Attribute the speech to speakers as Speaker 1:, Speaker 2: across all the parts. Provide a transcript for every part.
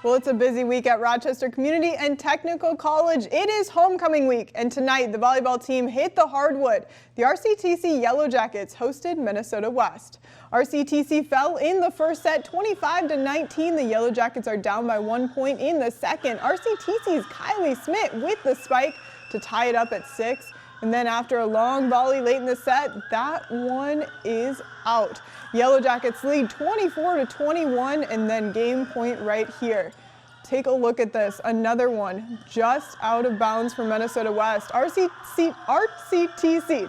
Speaker 1: Well, it's a busy week at Rochester Community and Technical College. It is homecoming week, and tonight the volleyball team hit the hardwood. The RCTC Yellow Jackets hosted Minnesota West. RCTC fell in the first set 25-19. The Yellow Jackets are down by 1 point in the second. RCTC's Kylie Smith with the spike to tie it up at 6. And then after a long volley late in the set, that one is out. Yellow Jackets lead 24-21, and then game point right here. Take a look at this. Another one just out of bounds for Minnesota West. RCTC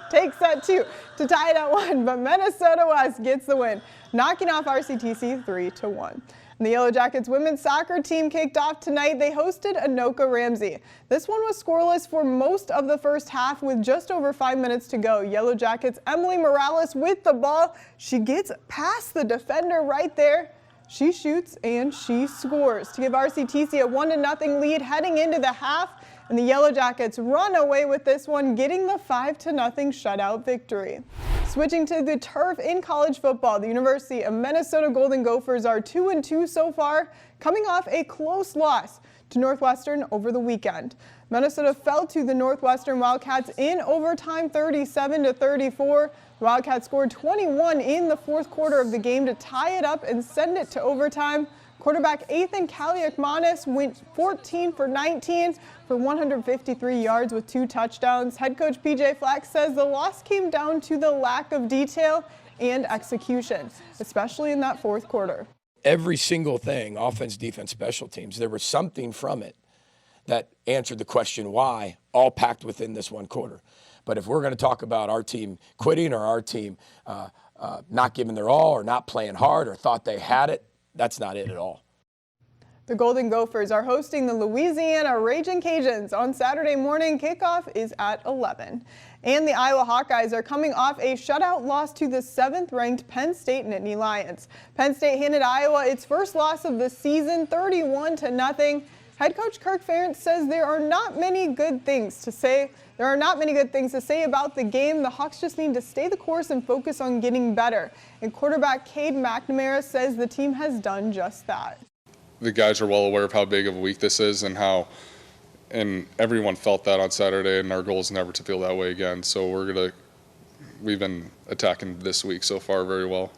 Speaker 1: takes that 2 to tie it at 1, but Minnesota West gets the win, knocking off RCTC 3-1. The Yellow Jackets women's soccer team kicked off tonight. They hosted Anoka Ramsey. This one was scoreless for most of the first half with just over 5 minutes to go. Yellow Jackets Emily Morales with the ball. She gets past the defender right there. She shoots and she scores to give RCTC a 1-0 lead heading into the half. And the Yellow Jackets run away with this one, getting the 5-0 shutout victory. Switching to the turf in college football, the University of Minnesota Golden Gophers are 2-2 so far, coming off a close loss to Northwestern over the weekend. Minnesota fell to the Northwestern Wildcats in overtime 37-34. The Wildcats scored 21 in the fourth quarter of the game to tie it up and send it to overtime. Quarterback Ethan Kaliakmanis went 14 for 19 for 153 yards with 2 touchdowns. Head coach PJ Flack says the loss came down to the lack of detail and execution, especially in that fourth quarter.
Speaker 2: Every single thing, offense, defense, special teams, there was something from it that answered the question why, all packed within this one quarter. But if we're going to talk about our team quitting or our team not giving their all or not playing hard or thought they had it, that's not it at all.
Speaker 1: The Golden Gophers are hosting the Louisiana Raging Cajuns on Saturday morning. Kickoff is at 11. And the Iowa Hawkeyes are coming off a shutout loss to the 7th-ranked Penn State Nittany Lions. Penn State handed Iowa its first loss of the season, 31-0. Head coach Kirk Ferentz says there are not many good things to say. About the game. The Hawks just need to stay the course and focus on getting better. And quarterback Cade McNamara says the team has done just that.
Speaker 3: The guys are well aware of how big of a week this is and everyone felt that on Saturday, and our goal is never to feel that way again. So we've been attacking this week so far very well.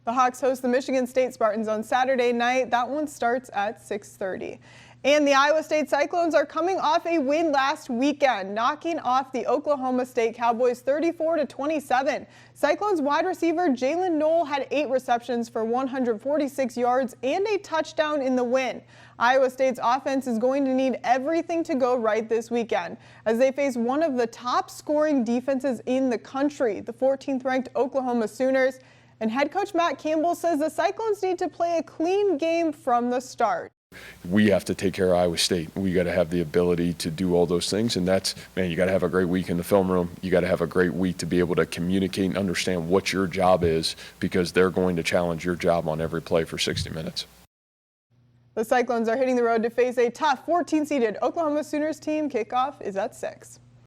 Speaker 1: The Hawks host the Michigan State Spartans on Saturday night. That one starts at 6:30. And the Iowa State Cyclones are coming off a win last weekend, knocking off the Oklahoma State Cowboys 34-27. Cyclones wide receiver Jalen Knoll had 8 receptions for 146 yards and a touchdown in the win. Iowa State's offense is going to need everything to go right this weekend as they face one of the top scoring defenses in the country, the 14th-ranked Oklahoma Sooners. And head coach Matt Campbell says the Cyclones need to play a clean game from the start.
Speaker 4: We have to take care of Iowa State. We got to have the ability to do all those things, and you got to have a great week in the film room. You got to have a great week to be able to communicate and understand what your job is, because they're going to challenge your job on every play for 60 minutes.
Speaker 1: The Cyclones are hitting the road to face a tough 14-seeded Oklahoma Sooners team. Kickoff is at 6.